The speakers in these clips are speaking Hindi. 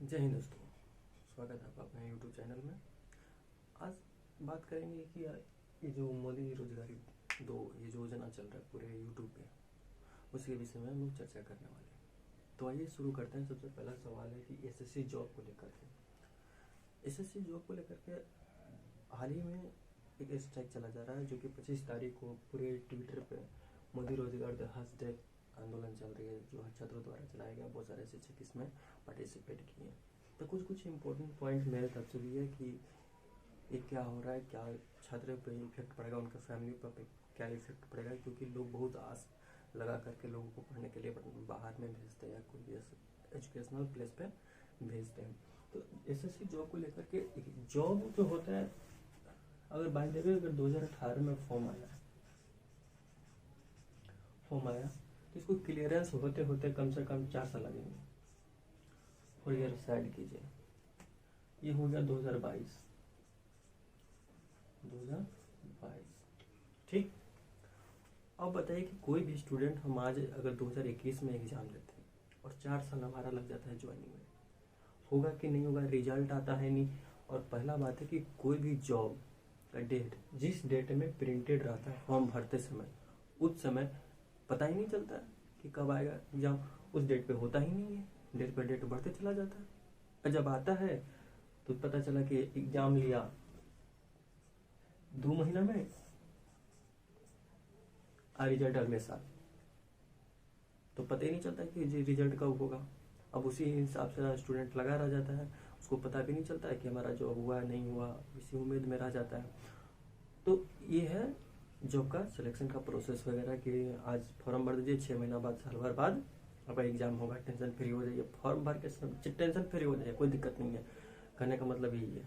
जय हिंद दोस्तों, स्वागत है आपका अपने यूट्यूब चैनल में। आज बात करेंगे कि ये जो मोदी रोजगारी दो ये जो योजना चल रहा है पूरे यूट्यूब पे, उसके विषय में हम लोग चर्चा करने वाले हैं। तो आइए शुरू करते हैं। सबसे पहला सवाल है कि एसएससी जॉब को लेकर के हाल ही में एक स्ट्राइक चला जा रहा है, जो कि 25 तारीख को पूरे ट्विटर पे मोदी रोजगार दे हैशटैग आंदोलन चल रही है, जो छात्रों द्वारा चलाया गया। बहुत सारे शिक्षक इसमें पार्टिसिपेट किए हैं। तो कुछ इम्पोर्टेंट पॉइंट मेरे तरफ से भी है कि ये क्या हो रहा है, क्या छात्रों पे इफेक्ट पड़ेगा, उनका फैमिली पर क्या इफेक्ट पड़ेगा, क्योंकि लोग बहुत आस लगा करके लोगों को पढ़ने के लिए बाहर में भेजते हैं या कोई भी एजुकेशनल प्लेस पे भेजते हैं। तो एसएससी जॉब को लेकर के जॉब जो होता है, अगर बाय द वे अगर 2018 में फॉर्म आया तो इसको क्लियरेंस होते होते कम से कम 4 साल लगेंगे। और ये साइड कीजिए, ये हो गया 2022 ठीक। अब बताइए कि कोई भी स्टूडेंट हम आज अगर 2021 में एग्जाम देते हैं और 4 साल हमारा लग जाता है ज्वाइनिंग में, होगा कि नहीं होगा? रिजल्ट आता है नहीं। और पहला बात है कि कोई भी जॉब का डेट जिस डेट में प्रिंटेड रहता है फॉर्म भरते समय, उस समय पता ही नहीं चलता है कि कब आएगा एग्जाम। उस डेट पे होता ही नहीं है, डेट पर डेट बढ़ते चला जाता है। और जब आता है तो पता चला कि एग्जाम लिया 2 महीना में और रिजल्ट अगले साल, तो पता ही नहीं चलता कि रिजल्ट कब होगा। अब उसी हिसाब से स्टूडेंट लगा रह जाता है, उसको पता भी नहीं चलता है कि हमारा जॉब हुआ नहीं हुआ, इसी उम्मीद में रह जाता है। तो ये है जॉब का सिलेक्शन का प्रोसेस वगैरह कि आज फॉर्म भर दीजिए, 6 महीना बाद, साल भर बाद आपका एग्जाम होगा, टेंशन फ्री हो जाइए। फॉर्म भर के टेंशन फ्री हो जाइए, कोई दिक्कत नहीं है। कहने का मतलब यही है,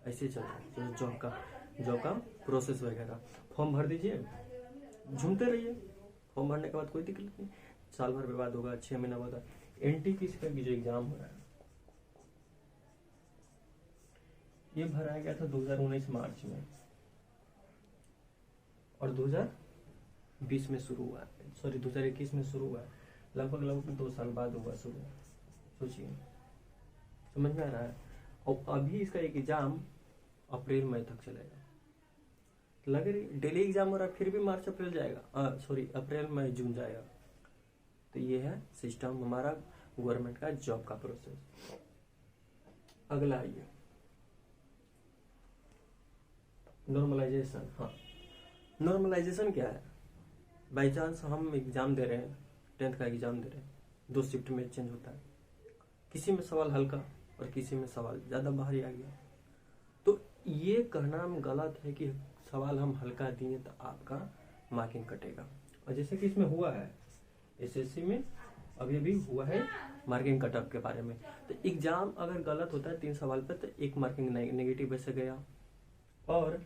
ऐसे चल रहा है जॉब का प्रोसेस वगैरह। फॉर्म भर दीजिए, झूमते रहिए। फॉर्म भरने के बाद कोई दिक्कत नहीं, साल भर बाद होगा, 6 महीना बाद। एनटीपीसी का जो एग्जाम हो रहा है, ये भराया गया था 2019 मार्च में और 2020 में शुरू हुआ, 2021 में शुरू हुआ। लगभग 2 साल बाद हुआ शुरू। सोचिए, समझ में आ रहा है? और अभी इसका एक एग्जाम अप्रैल मई तक चलेगा। लग रही डेली एग्जाम हो रहा है, फिर भी मार्च अप्रैल जाएगा, अप्रैल मई जून जाएगा। तो ये है सिस्टम हमारा गवर्नमेंट का जॉब का प्रोसेस। अगला आइए, नॉर्मलाइजेशन। हाँ, नॉर्मलाइजेशन क्या है? बाई चांस हम एग्जाम दे रहे हैं, 10th का एग्जाम दे रहे हैं, 2 शिफ्ट में चेंज होता है, किसी में सवाल हल्का और किसी में सवाल ज़्यादा भारी आ गया, तो ये कहना गलत है कि सवाल हम हल्का दिए तो आपका मार्किंग कटेगा। और जैसे कि इसमें हुआ है एसएससी में, अभी हुआ है मार्किंग कट ऑफ के बारे में। तो एग्जाम अगर गलत होता है 3 सवाल पर तो 1 मार्किंग नेगेटिव वैसे गया। और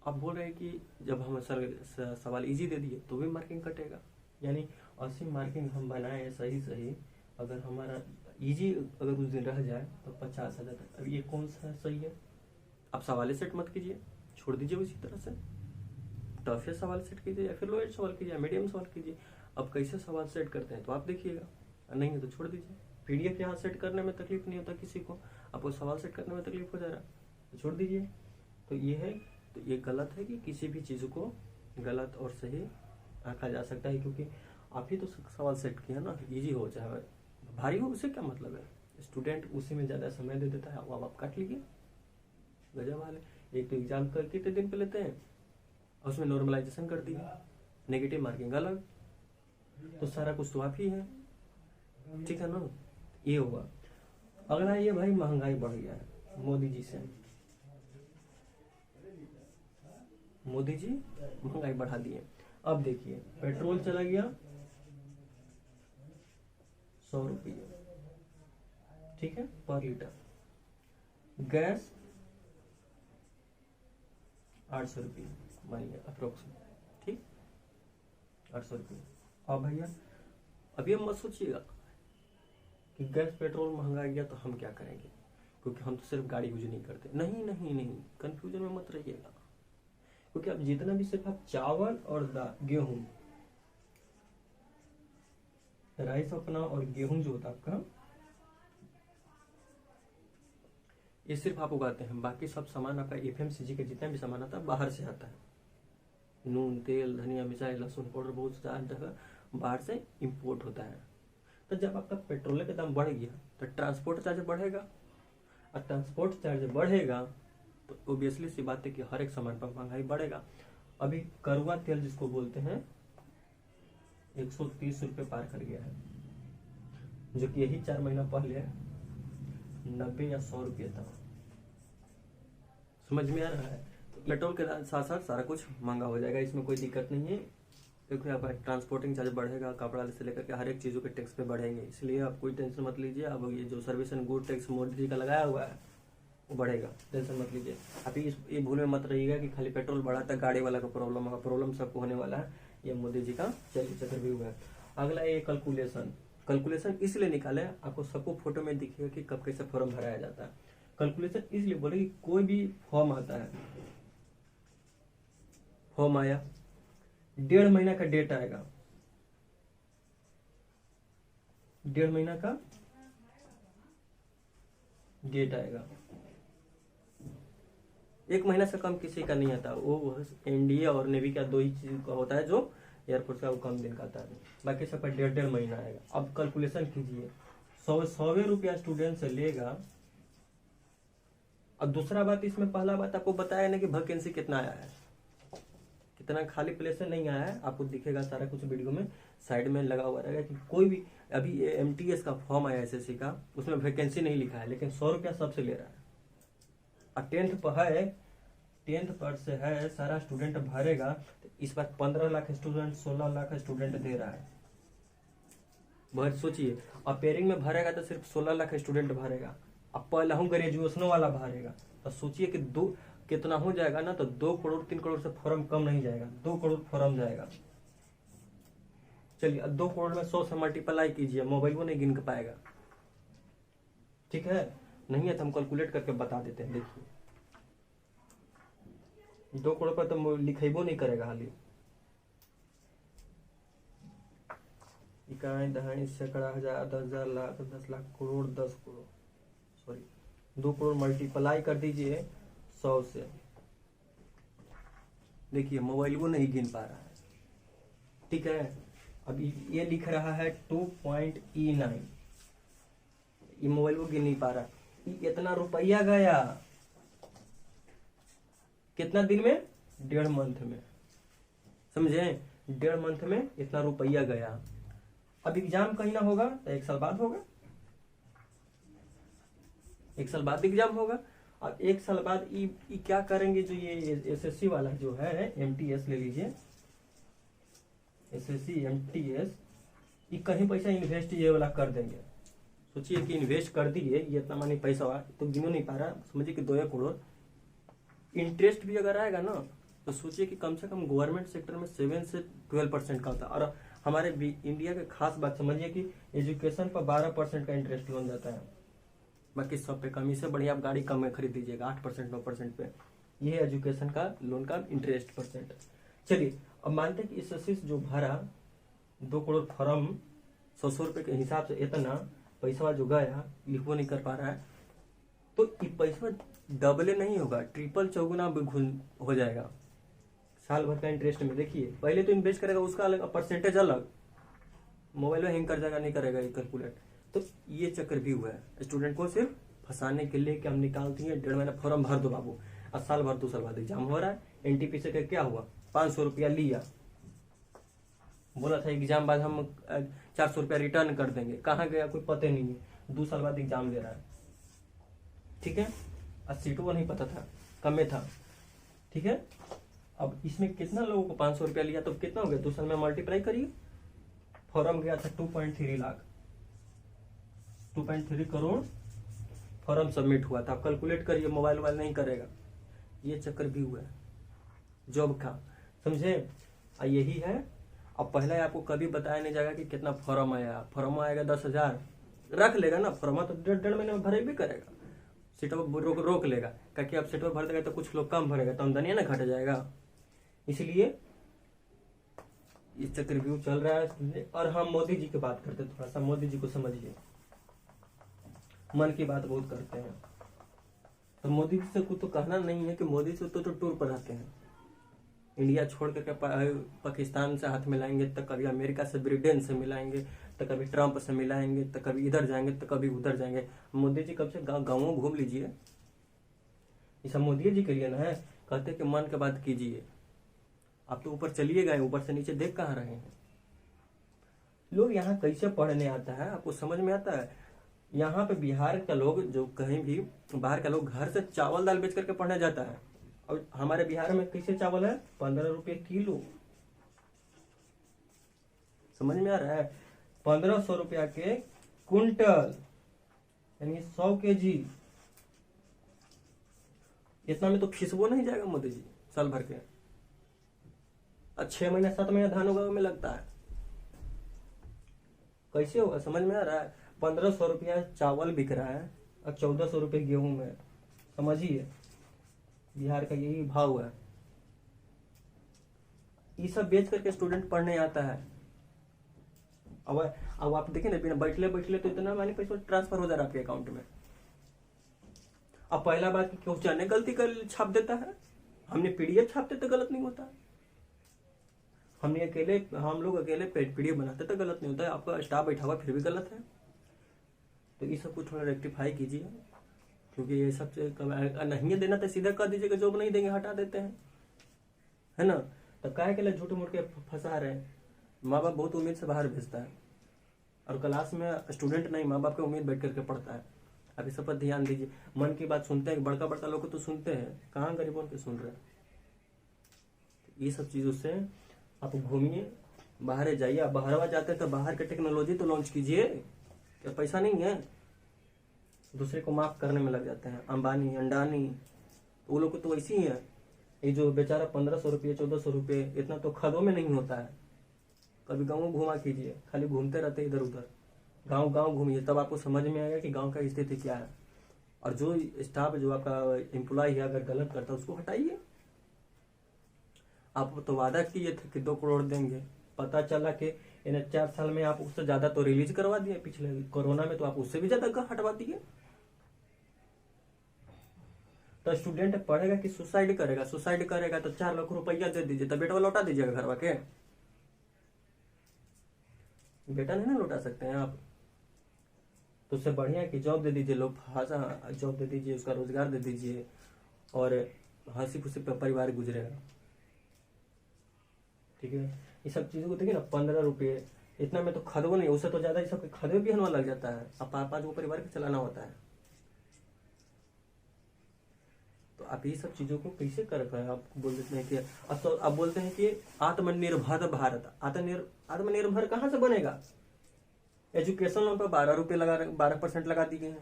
आप बोल रहे हैं कि जब हम सवाल इजी दे दिए तो भी मार्किंग कटेगा, यानी 80 मार्किंग हम बनाए सही, अगर हमारा इजी अगर उस दिन रह जाए तो 50 आ जाता है। अब ये कौन सा सही है? आप सवाल सेट मत कीजिए, छोड़ दीजिए उसी तरह से। टफेस्ट सवाल सेट कीजिए या फिर लोएस्ट सवाल कीजिए, मीडियम सवाल कीजिए। अब कैसे सवाल सेट करते हैं तो आप देखिएगा, नहीं है तो छोड़ दीजिए। पीडीएफ यहाँ सेट करने में तकलीफ नहीं होता किसी को, आपको सवाल सेट करने में तकलीफ हो जा रहा है तो छोड़ दीजिए। तो ये है, तो ये गलत है कि किसी भी चीज़ को गलत और सही आंका जा सकता है, क्योंकि आप ही तो सवाल सेट किया ना, इजी हो चाहे भारी हो, उससे क्या मतलब है? स्टूडेंट उसी में ज़्यादा समय दे देता है, वो आप काट लीजिए। गजब वाले, एक तो एग्जाम कर कितने दिन पे लेते हैं और उसमें नॉर्मलाइजेशन कर दिया, नेगेटिव मार्किंग अलग, तो सारा कुछ तो आप ही है, ठीक है ना? ये हुआ। अगला ये भाई महंगाई बढ़ गया है मोदी जी से। मोदी जी महंगाई बढ़ा दिए। अब देखिए, पेट्रोल चला गया 100 रुपये, ठीक है, पर लीटर। गैस 800 रुपये मानिए अप्रोक्सीमेट, ठीक, 800 रुपये। अब भैया अभी हम मत सोचिएगा कि गैस पेट्रोल महंगा गया तो हम क्या करेंगे, क्योंकि हम तो सिर्फ गाड़ी यूज नहीं करते। नहीं, कंफ्यूजन में मत रहिएगा, क्योंकि अब जितना भी सिर्फ आप चावल और गेहूं, राइस अपना और गेहूं जो होता है आपका, ये सिर्फ आप उगाते हैं, बाकी सब सामान आपका FMCG के जितना भी सामान आता है बाहर से आता है। नून, तेल, धनिया, मिर्चाई, लहसुन पाउडर बहुत ज़्यादा बाहर से इम्पोर्ट होता है। तो जब आपका पेट्रोल का दाम बढ़ गया तो ट्रांसपोर्ट चार्ज बढ़ेगा, और ट्रांसपोर्ट चार्ज बढ़ेगा तो ओबियसली सी बात है कि हर एक सामान पर महंगाई बढ़ेगा। अभी कड़वा तेल जिसको बोलते हैं 130 रुपये पार कर गया है, जो कि यही 4 महीना पहले 90 या 100 रुपये था। समझ में आ रहा है? तो पेट्रोल के साथ साथ सारा कुछ महंगा हो जाएगा, इसमें कोई दिक्कत नहीं है, क्योंकि आपका ट्रांसपोर्टिंग चार्ज बढ़ेगा, कपड़ा से लेकर के हर एक चीज़ों के टैक्स पे बढ़ेंगे, इसलिए आप कोई टेंशन मत लीजिए। अब ये जो service and good tax Modi ji का लगाया हुआ है वो बढ़ेगा, टेंशन मत लीजिए। अभी ये भूल में मत रहिएगा कि खाली पेट्रोल बढ़ा था गाड़ी वाला का प्रॉब्लम होगा, प्रॉब्लम सबको होने वाला है, ये मोदी जी का चक्रव्यूह है। अगला ये कैलकुलेशन इसलिए निकाले, आपको सबको फोटो में दिखेगा कि कब कैसे फॉर्म भराया जाता है। कैलकुलेशन इसलिए बोले कि कोई भी फॉर्म आता है, फॉर्म आया 1.5 महीना का डेट आएगा, 1.5 महीना का डेट आएगा, 1 महीना से कम किसी का नहीं आता। वो एनडीए और नेवी का 2 ही चीज का होता है जो एयरफोर्स का वो कम दिन का आता है, बाकी सबका 1.5 महीना आएगा। अब कैलकुलेशन कीजिए, 100 रुपया स्टूडेंट से लेगा। अब दूसरा बात, इसमें पहला बात आपको बताया ना कि वैकेंसी कितना आया है, कितना खाली प्लेस नहीं आया है, आपको दिखेगा सारा कुछ वीडियो में साइड में लगा हुआ रहेगा कि कोई भी अभी MTS का फॉर्म आया SSC का, उसमें वैकेंसी नहीं लिखा है, लेकिन 100 रुपया सबसे ले रहा है। और 10th पर है, 10th पर से है, सारा स्टूडेंट भरेगा तो इस बार 15 lakh student 16 lakh student they रहा है। बहुत सोचिए, और पेयरिंग में भरेगा तो सिर्फ 16 लाख स्टूडेंट भरेगा, अब पहला हूँ ग्रेजुएशन वाला भरेगा, तो सोचिए कि कितना हो जाएगा ना, तो 2 करोड़ 3 करोड़ से फॉर्म कम नहीं जाएगा, 2 करोड़ फॉर्म जाएगा। चलिए 2 करोड़ में 100 से मल्टीप्लाई कीजिए, मोबाइल वो नहीं गिन पाएगा, ठीक है? नहीं है तो हम कैलकुलेट करके बता देते हैं। देखिए 2 करोड़ पर तो लिखेबो नहीं करेगा, हाली इकाई दहाई सैकड़ा हजार 10,000 लाख 10 लाख करोड़ 10 करोड़ सॉरी 2 करोड़ मल्टीप्लाई कर दीजिए 100 से। देखिए मोबाइल वो नहीं गिन पा रहा है, ठीक है? अब ये लिख रहा है 2.E9, ये मोबाइल वो गिन नहीं पा रहा। इतना रुपया गया कितना दिन में? 1.5 मंथ में, समझे? 1.5 मंथ में इतना रुपया गया। अब एग्जाम कहीं ना होगा तो 1 साल बाद होगा, 1 साल बाद एग्जाम होगा। और 1 साल बाद ये क्या करेंगे, जो ये SSC वाला जो है MTS ले लीजिए, SSC MTS, ये कहीं पैसा इन्वेस्ट ये वाला कर देंगे। सोचिए कि इन्वेस्ट कर दिए, ये इतना मानी पैसा हुआ तो गिनो नहीं पा रहा, समझिए कि 2 करोड़। इंटरेस्ट भी अगर आएगा ना तो सोचिए कि कम से कम गवर्नमेंट सेक्टर में 7 से 12% का होता है, और हमारे इंडिया के खास बात समझिए कि एजुकेशन पर 12% का इंटरेस्ट लोन जाता है, बाकी सब पे कम। इससे बढ़िया आप गाड़ी कम में खरीद लीजिएगा 8% 9% पे, ये एजुकेशन का लोन का इंटरेस्ट परसेंट। चलिए अब मानते हैं कि SSC जो भरा 2 करोड़ फॉर्म 100 रुपए के हिसाब से इतना पैसा जो गया, लिखो नहीं कर पा रहा है, तो ये पैसा डबल नहीं होगा, ट्रिपल चौगुना हो जाएगा साल भर का इंटरेस्ट में। देखिए पहले तो इन्वेस्ट करेगा उसका अलग परसेंटेज अलग, मोबाइल में हैंग कर जाएगा, नहीं करेगा ये कैलकुलेट। तो ये चक्कर भी हुआ है स्टूडेंट को सिर्फ फंसाने के लिए कि हम निकालती हैं 1.5 महीना फॉर्म भर दो बाबू, और साल भर 2 साल बाद एग्जाम हो रहा है। NTPC का क्या हुआ, 500 रुपया लिया, बोला था एग्जाम बाद हम 400 रुपया रिटर्न कर देंगे, कहाँ गया कोई पता नहीं है, 2 साल बाद एग्जाम दे रहा है, ठीक है? और सीटों को नहीं पता था, कम में था, ठीक है? अब इसमें कितना लोगों को 500 रुपया लिया तो कितना हो गया, 2 साल में मल्टीप्लाई करिए। फॉर्म गया था 2.3 लाख, 2.3 करोड़ फॉर्म सबमिट हुआ था। कैलकुलेट करिए, मोबाइल नहीं करेगा, ये चक्कर भी हुआ है जॉब का, समझे? यही है। अब पहले आपको कभी बताया नहीं जाएगा कि कितना फॉर्म आया, फॉर्म आएगा 10,000 रख लेगा ना, फॉर्म तो 1.5 महीने में भरे भी करेगा, सीटों रोक लेगा, क्योंकि अब सीटों भर देगा तो कुछ लोग कम भरेगा तो आमदनी ना घट जाएगा, इसलिए ये चक्रव्यूह चल रहा है। और हम मोदी जी की बात करते हैं, थोड़ा सा मोदी जी को समझिए, मन की बात बहुत करते हैं। तो मोदी जी से कुछ तो कहना नहीं है कि मोदी जी तो टूर पर रहते हैं, इंडिया छोड़ करके पाकिस्तान से हाथ मिलाएंगे, तो कभी अमेरिका से ब्रिटेन से मिलाएंगे, तो कभी ट्रंप से मिलाएंगे, तो कभी इधर जाएंगे, तो कभी उधर जाएंगे। मोदी जी कब से गाँवों घूम लीजिए, ये सब मोदी जी के लिए ना है। कहते कि मन की बात कीजिए, आप तो ऊपर चलिए गए, ऊपर से नीचे देख कहाँ रहे हैं। लोग यहाँ कैसे पढ़ने आता है, आपको समझ में आता है? यहाँ पे बिहार का लोग जो कहीं भी बाहर का लोग घर से चावल दाल बेच करके पढ़ने जाता है, और हमारे बिहार में कैसे चावल है 15 रुपये किलो। समझ में आ रहा है? 1500 रुपया के कुंटल, यानी 100 kg। इतना में तो खिसबो नहीं जाएगा मोदी जी साल भर के। 6 महीने 7 महीने धान उगावे में लगता है, कैसे होगा? समझ में आ रहा है? 1500 रुपया चावल बिक रहा है और 1400 रुपये गेहूं में। समझिए, बिहार का यही भाव है। ये सब बेच करके स्टूडेंट पढ़ने आता है। अब आप देखिए ना, बिना बैठले बैठले तो इतना मानी पैसा ट्रांसफर हो जा रहा है आपके अकाउंट में। अब पहला बात कि क्वेश्चन ने गलती कर छाप देता है, हमने पीडीएफ छापते तो गलत नहीं होता, हम लोग अकेले पीडीएफ बनाते तो गलत नहीं होता है, आपका स्टाफ बैठा हुआ फिर भी गलत है। तो ये सब कुछ थोड़ा रेक्टिफाई कीजिए, क्योंकि ये सब नहीं देना तो सीधा कर दीजिएगा, जॉब नहीं देंगे हटा देते हैं, है ना? तो काहे के लिए झूठ मूठ के फंसा रहे हैं? माँ बाप बहुत उम्मीद से बाहर भेजता है, और क्लास में स्टूडेंट नहीं, माँ बाप की उम्मीद बैठ करके पढ़ता है। अब इस पर ध्यान दीजिए। मन की बात सुनते हैं, बड़का बड़का लोग तो सुनते हैं, कहाँ गरीबों के सुन रहे हैं? ये सब चीजों से आप घूमिए, बाहर जाइए। आप बाहर जाते हैं तो बाहर के टेक्नोलॉजी तो लॉन्च कीजिए, क्या पैसा नहीं है? दूसरे को माफ करने में लग जाते हैं, अंबानी अंडानी, वो लोग तो वैसे ही है। ये जो बेचारा 1500 रुपये 1400 रुपये, इतना तो खदों में नहीं होता है। कभी गाँव घुमा कीजिए, खाली घूमते रहते इधर उधर, गांव गांव घूमिए, तब आपको समझ में आएगा कि गांव का स्थिति क्या है। और जो स्टाफ जो आपका एम्प्लॉय है अगर गलत करता है उसको हटाइए। आप तो वादा किए थे कि 2 करोड़ देंगे, पता चला कि इन 4 साल में आप उससे ज्यादा तो रिलीज करवा दिए, पिछले कोरोना में तो आप उससे भी ज्यादा हटवा दिए। तो स्टूडेंट पढ़ेगा कि सुसाइड करेगा? सुसाइड करेगा तो 4 लाख रुपया दे दीजिए, तो बेटा लौटा दीजिएगा घर वाके। बेटा नहीं ना लौटा सकते हैं आप, तो उससे बढ़िया कि जॉब दे दीजिए, लोग जॉब दे दीजिए, उसका रोजगार दे दीजिए, और हंसी खुशी पे परिवार गुजरेगा। ठीक है, ये सब चीजों को देखिए ना, 15 रुपये इतना में तो खदो नहीं, उससे तो ज्यादा ये सब खदे भी हनवा लग जाता है। अब 5 को परिवार को चलाना होता है, तो आप ये सब चीजों को कैसे कर पाए? आप बोल देते हैं कि अब बोलते हैं कि आत्मनिर्भर भारत। आत्मनिर्भर कहाँ से बनेगा? एजुकेशन लोन पर 12% लगा दिए हैं,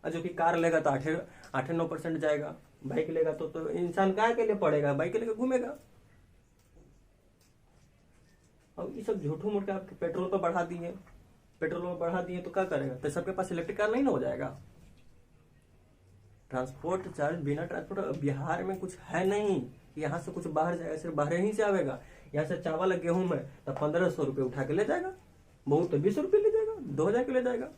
और जो कि कार लेगा तो 8-9% जाएगा, बाइक लेगा तो इंसान काय के लिए पड़ेगा, बाइक लेकर घूमेगा। अब ये सब झूठो मूठ के आपके पेट्रोल पर बढ़ा दिए तो क्या करेगा? तो सबके पास इलेक्ट्रिक कार नहीं ना हो जाएगा? ट्रांसपोर्ट चार्ज, बिना ट्रांसपोर्ट बिहार में कुछ है नहीं, यहाँ से कुछ बाहर जाएगा, सिर्फ बाहर ही से आवेगा। यहाँ से चावल गेहूं में तो 1500 रुपये उठा के ले जाएगा, बहुत तो 20 रुपये ले जाएगा, 2000 के ले जाएगा।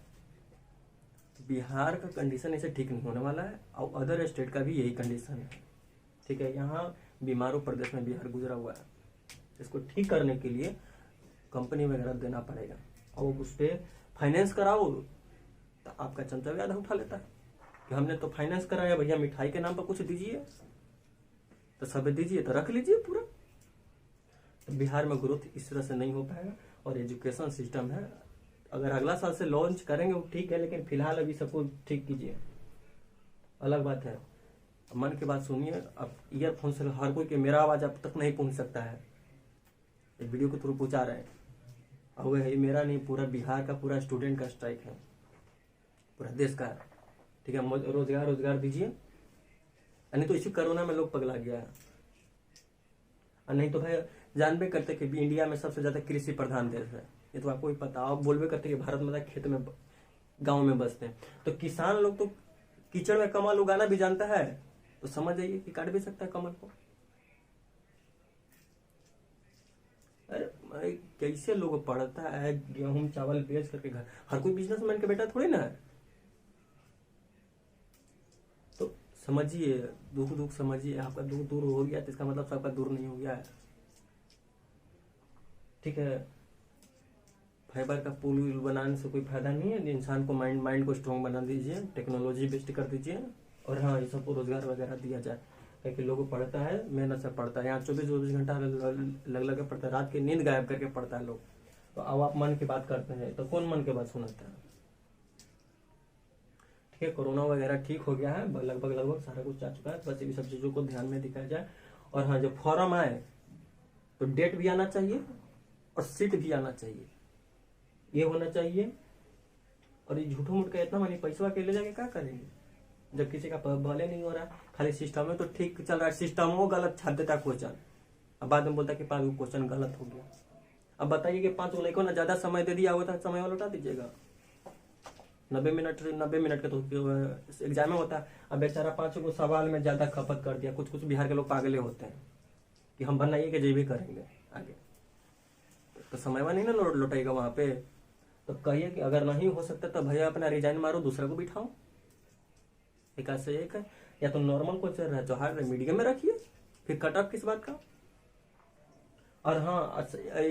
बिहार का कंडीशन ऐसे ठीक नहीं होने वाला है, और अदर स्टेट का भी यही कंडीशन है। ठीक है, यहाँ बीमारू प्रदेश में बिहार गुजरा हुआ है। इसको ठीक करने के लिए कंपनी वगैरह देना पड़ेगा, और उस पर फाइनेंस कराओ तो आपका चमचा भी आधा उठा लेता है कि हमने तो फाइनेंस कराया भैया, मिठाई के नाम पर कुछ दीजिए, तो सब दीजिए तो रख लीजिए पूरा। तो बिहार में ग्रोथ इस तरह से नहीं हो पाएगा। और एजुकेशन सिस्टम है, अगर अगला साल से लॉन्च करेंगे वो ठीक है, लेकिन फिलहाल अभी सबको ठीक कीजिए, अलग बात है। मन की बात सुनिए। अब ईयरफोन से हर कोई के मेरा आवाज अब तक नहीं पहुंच सकता है, इस वीडियो को थ्रू पहुंचा रहे हैं। और वह मेरा नहीं, पूरा बिहार का पूरा स्टूडेंट का स्ट्राइक है, पूरा देश का है। ठीक है, रोजगार दीजिए, नहीं तो इसी कोरोना में लोग पगला गया है। और नहीं तो भाई जानबे करते कि इंडिया में सबसे ज्यादा कृषि प्रधान देश है, ये तो आपको ही पता। आप बोलबे करते कि भारत में खेत में गांव में बसते हैं, तो किसान लोग तो कीचड़ में कमल उगाना भी जानता है, तो समझ जाइए कि काट भी सकता है कमल को। अरे कैसे लोग पढ़ता है गेहूं चावल बेच करके घर, हर कोई बिजनेसमैन के बेटा थोड़ी ना है। तो समझिए, दुख दुख समझिए। आपका दुख दूर हो गया तो इसका मतलब सबका दूर नहीं हो गया है। ठीक है, फाइबर का पुल बनाने से कोई फायदा नहीं है। इंसान को माइंड को स्ट्रॉन्ग बना दीजिए, टेक्नोलॉजी बेस्ट कर दीजिए, और हाँ ये सबको रोजगार वगैरह दिया जाए। क्योंकि लोग पढ़ता है, मेहनत से पढ़ता है, यहाँ 24 घंटा लग लग पढ़ता है, रात की नींद गायब करके पढ़ता है लोग। तो अब आप मन की बात करते हैं तो कौन मन की बात सुनाता है। ठीक है, कोरोना वगैरह ठीक हो गया है, लगभग सारा कुछ आ चुका है। बस ये सब चीजों को ध्यान में दिखाया जाए। और हाँ, जब फॉर्म आए तो डेट भी आना चाहिए और सीट भी आना चाहिए, ये होना चाहिए। और ये झूठो मूठ का इतना मानी पैसा के ले जाके क्या करेंगे जब किसी का भले नहीं हो रहा है। खाली सिस्टम में तो ठीक चल रहा है, सिस्टम वो गलत छाप देता है क्वेश्चन, अब बाद में बोलता है कि 5 क्वेश्चन गलत हो गया। अब बताइए कि 5 लड़कों ने ज्यादा समय दे दिया होता है, समय वाला लौटा दीजिएगा। 90 मिनट का तो एग्जाम में होता है। अब बेचारा 5 को सवाल में ज्यादा खपत कर दिया। कुछ बिहार के लोग पागले होते हैं कि हम बनाइए कि जे भी करेंगे आगे, तो समय में नहीं ना लौटाएगा वहां पे। तो कहिए कि अगर नहीं हो सकता तो भैया अपना रिजाइन मारो, दूसरा को बिठाओ। एक ऐसे एक है, या तो नॉर्मल को चल रहा है तो हार्ड मीडियम में रखिए, फिर कट ऑफ किस बात का। और हाँ,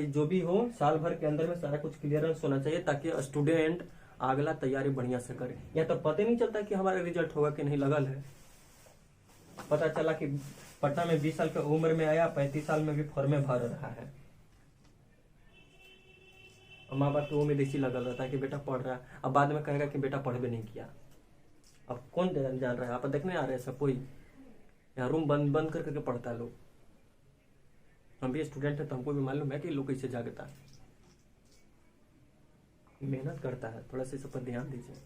जो भी हो साल भर के अंदर में सारा कुछ क्लियरेंस होना चाहिए, ताकि स्टूडेंट अगला तैयारी बढ़िया से करे। या तो पता नहीं चलता कि हमारा रिजल्ट होगा कि नहीं, लगल है। पता चला कि पटना में 20 साल की उम्र में आया, 35 साल में भी फॉर्मे भर रहा है। माँ बाप की उम्मीद इसी लगल रहता है कि बेटा पढ़ रहा है, अब बाद में कहेगा कि बेटा पढ़ भी नहीं किया। अब कौन जान रहा है, आप देखने आ रहे हैं सब कोई, यहाँ रूम बंद करके पढ़ता है लोग। हम भी स्टूडेंट है तो हमको भी मालूम है कि लोग कैसे जागता है, मेहनत करता है। थोड़ा सा इस पर ध्यान दीजिए,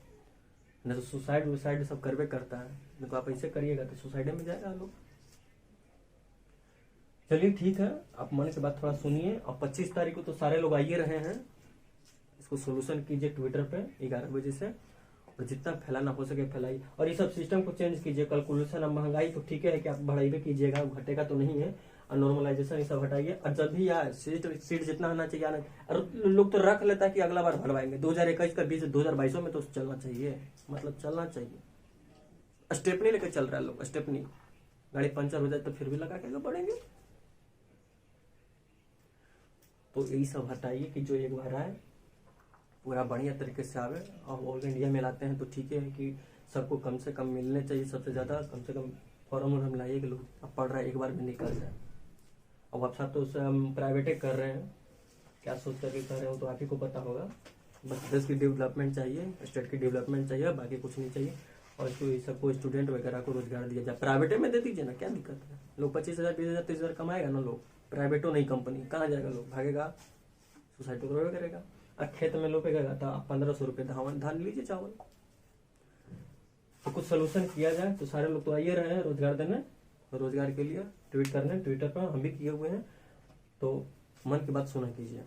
नहीं तो सुसाइड सब करवे करता है। नहीं तो आप ऐसे करिएगा तो सुसाइड में जाएगा लोग। चलिए ठीक है, आप मन की बात थोड़ा सुनिए। और 25 तारीख को तो सारे लोग आइए रहे हैं, इसको सोल्यूशन कीजिए ट्विटर पे 11 बजे से, और जितना फैलाना हो सके फैलाइए। और ये सब सिस्टम को चेंज कीजिए। कैलकुलेशन अब महंगाई तो ठीक है कि आप बढ़ाई भी कीजिएगा, घटेगा तो नहीं है। और नॉर्मलाइजेशन ये सब हटाइए। और जब भी आए सीट जितना आना चाहिए आना। और लोग तो रख लेता है कि अगला बार भरवाएंगे, 2021 का 2022 में तो चलना चाहिए, मतलब चलना चाहिए। स्टेपनी लेकर चल रहा है लोग, स्टेपनी। गाड़ी पंचर हो जाए तो फिर भी लगा के बढ़ेंगे। तो यही सब हटाइए कि जो एक बार आए पूरा बढ़िया तरीके से आवे। और ऑल इंडिया में लाते हैं तो ठीक है कि सबको कम से कम मिलने चाहिए, सबसे ज्यादा कम से कम फॉर्म हम लाइए कि लोग अब पढ़ रहा है एक बार में निकल जाए। अब आप साथ तो उसे हम प्राइवेटे कर रहे हैं, क्या सोच करके कर रहे हो तो आप ही को पता होगा। बस देश की डेवलपमेंट चाहिए, स्टेट की डेवलपमेंट चाहिए, बाकी कुछ नहीं चाहिए। और इसको सबको स्टूडेंट वगैरह को रोजगार दिया जाए, प्राइवेटे में दे दीजिए ना, क्या दिक्कत है। लोग 25,000 20,000 30,000 कमाएगा ना लोग, प्राइवेटो नहीं कंपनी, कहाँ जाएगा लोग, भागेगा सोसाइटी को करेगा। अब खेत में लोपेगा तो आप 1500 रुपये धान लीजिए, चावल। तो कुछ सोल्यूशन किया जाए। तो सारे लोग तो आइए रहे हैं रोजगार देने, रोजगार के लिए ट्वीट करने, ट्विटर पर हम भी किए हुए हैं। तो मन की बात सुना कीजिए।